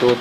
2